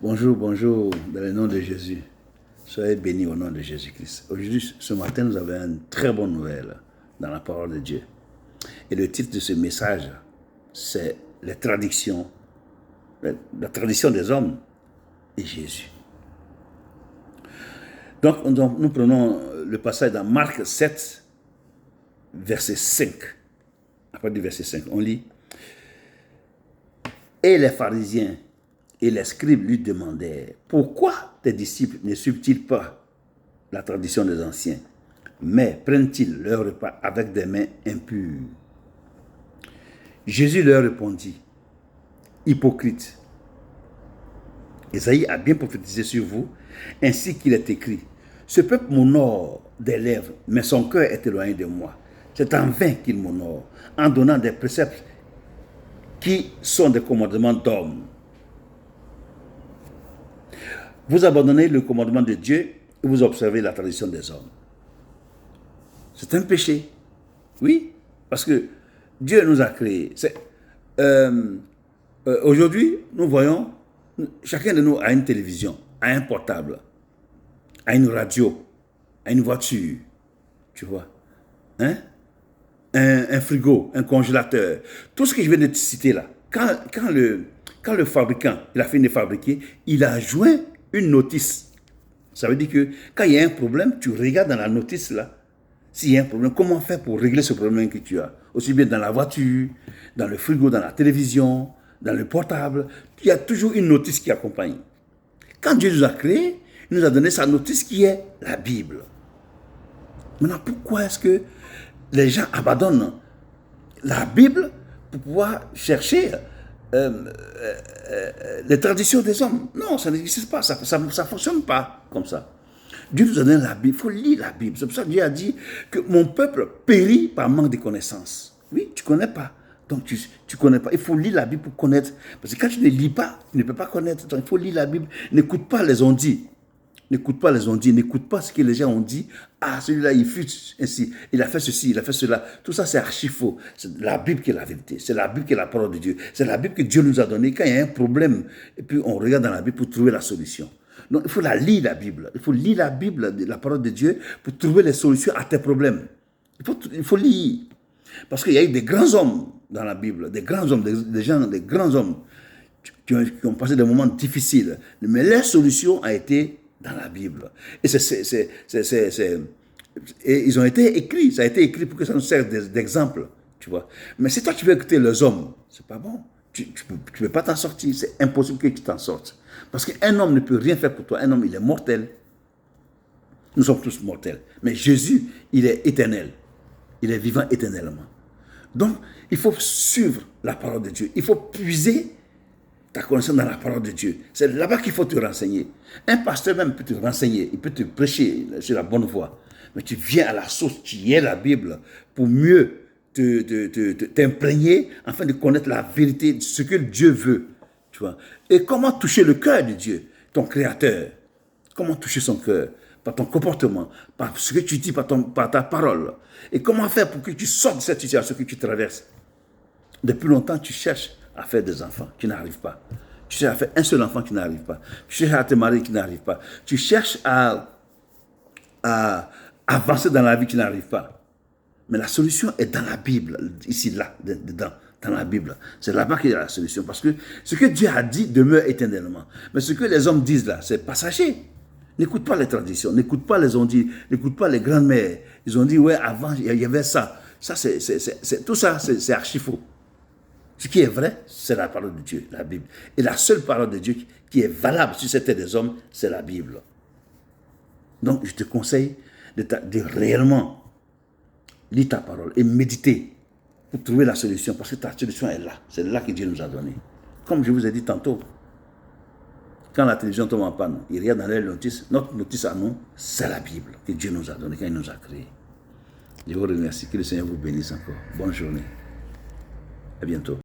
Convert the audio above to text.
Bonjour, bonjour, dans le nom de Jésus. Soyez bénis au nom de Jésus-Christ. Aujourd'hui, ce matin, nous avons une très bonne nouvelle dans la parole de Dieu. Et le titre de ce message, c'est la tradition des hommes et Jésus. Donc, nous prenons le passage dans Marc 7, verset 5. Après du verset 5, on lit. Et les pharisiens et les scribes lui demandaient, pourquoi tes disciples ne suivent-ils pas la tradition des anciens, mais prennent-ils leur repas avec des mains impures? Jésus leur répondit, hypocrite, Ésaïe a bien prophétisé sur vous, ainsi qu'il est écrit, ce peuple m'honore des lèvres, mais son cœur est éloigné de moi. C'est en vain qu'il m'honore, en donnant des préceptes qui sont des commandements d'hommes. Vous abandonnez le commandement de Dieu et vous observez la tradition des hommes. C'est un péché. Oui, parce que Dieu nous a créés. Aujourd'hui, nous voyons, chacun de nous a une télévision, a un portable, a une radio, a une voiture, tu vois, hein? Un frigo, un congélateur. Tout ce que je viens de te citer là, quand le fabricant il a fini de fabriquer, il a joint une notice. Ça veut dire que quand il y a un problème, tu regardes dans la notice là, s'il y a un problème, comment faire pour régler ce problème que tu as. Aussi bien dans la voiture, dans le frigo, dans la télévision, dans le portable, il y a toujours une notice qui accompagne. Quand Dieu nous a créés, il nous a donné sa notice qui est la Bible. Maintenant, pourquoi est-ce que les gens abandonnent la Bible pour pouvoir chercher les traditions des hommes? Non, ça n'existe pas, ça ne fonctionne pas comme ça. Dieu nous a donné la Bible, il faut lire la Bible. C'est pour ça que Dieu a dit que mon peuple périt par manque de connaissances. Oui, tu ne connais pas. Donc tu ne connais pas. Il faut lire la Bible pour connaître. Parce que quand tu ne lis pas, tu ne peux pas connaître. Donc il faut lire la Bible. N'écoute pas les on-dit. N'écoute pas les on-dit. N'écoute pas ce que les gens ont dit. Ah, celui-là, il fut ainsi. Il a fait ceci, il a fait cela. Tout ça, c'est archi faux. C'est la Bible qui est la vérité. C'est la Bible qui est la parole de Dieu. C'est la Bible que Dieu nous a donnée quand il y a un problème. Et puis on regarde dans la Bible pour trouver la solution. Donc il faut la lire, la Bible. Il faut lire la Bible, la parole de Dieu, pour trouver les solutions à tes problèmes. Il faut lire. Parce qu'il y a eu des grands hommes dans la Bible, des grands hommes, des grands hommes qui ont passé des moments difficiles. Mais leur solution a été dans la Bible. Et ils ont été écrits. Ça a été écrit pour que ça nous serve d'exemple. Tu vois. Mais si toi tu veux écouter les hommes, c'est pas bon. Tu ne peux pas t'en sortir. C'est impossible que tu t'en sortes. Parce qu'un homme ne peut rien faire pour toi. Un homme, il est mortel. Nous sommes tous mortels. Mais Jésus, il est éternel. Il est vivant éternellement. Donc, il faut suivre la parole de Dieu. Il faut puiser ta connaissance dans la parole de Dieu. C'est là-bas qu'il faut te renseigner. Un pasteur même peut te renseigner. Il peut te prêcher sur la bonne voie. Mais tu viens à la source qui est la Bible pour mieux t'imprégner afin de connaître la vérité de ce que Dieu veut. Tu vois. Et comment toucher le cœur de Dieu, ton Créateur. Comment toucher son cœur? Par ton comportement, par ce que tu dis, par ta parole. Et comment faire pour que tu sortes de cette situation que tu traverses? Depuis longtemps, tu cherches à faire des enfants, tu n'arrives pas. Tu cherches à faire un seul enfant qui n'arrive pas. Tu cherches à te marier qui n'arrive pas. Tu cherches à avancer dans la vie qui n'arrive pas. Mais la solution est dans la Bible, ici, là, dedans, dans la Bible. C'est là-bas qu'il y a la solution. Parce que ce que Dieu a dit demeure éternellement. Mais ce que les hommes disent là, c'est passager. N'écoute pas les traditions, n'écoute pas les on-dit, n'écoute pas les grandes-mères. Ils ont dit, ouais, avant, il y avait ça. Tout ça, c'est archi faux. Ce qui est vrai, c'est la parole de Dieu, la Bible. Et la seule parole de Dieu qui est valable sur cette terre des hommes, c'est la Bible. Donc, je te conseille de réellement lire ta parole et méditer pour trouver la solution. Parce que ta solution est là. C'est là que Dieu nous a donné. Comme je vous ai dit tantôt, quand la télévision tombe en panne, il regarde dans les notices. Notre notice à nous, c'est la Bible que Dieu nous a donnée quand il nous a créés. Je vous remercie. Que le Seigneur vous bénisse encore. Bonne journée. À bientôt.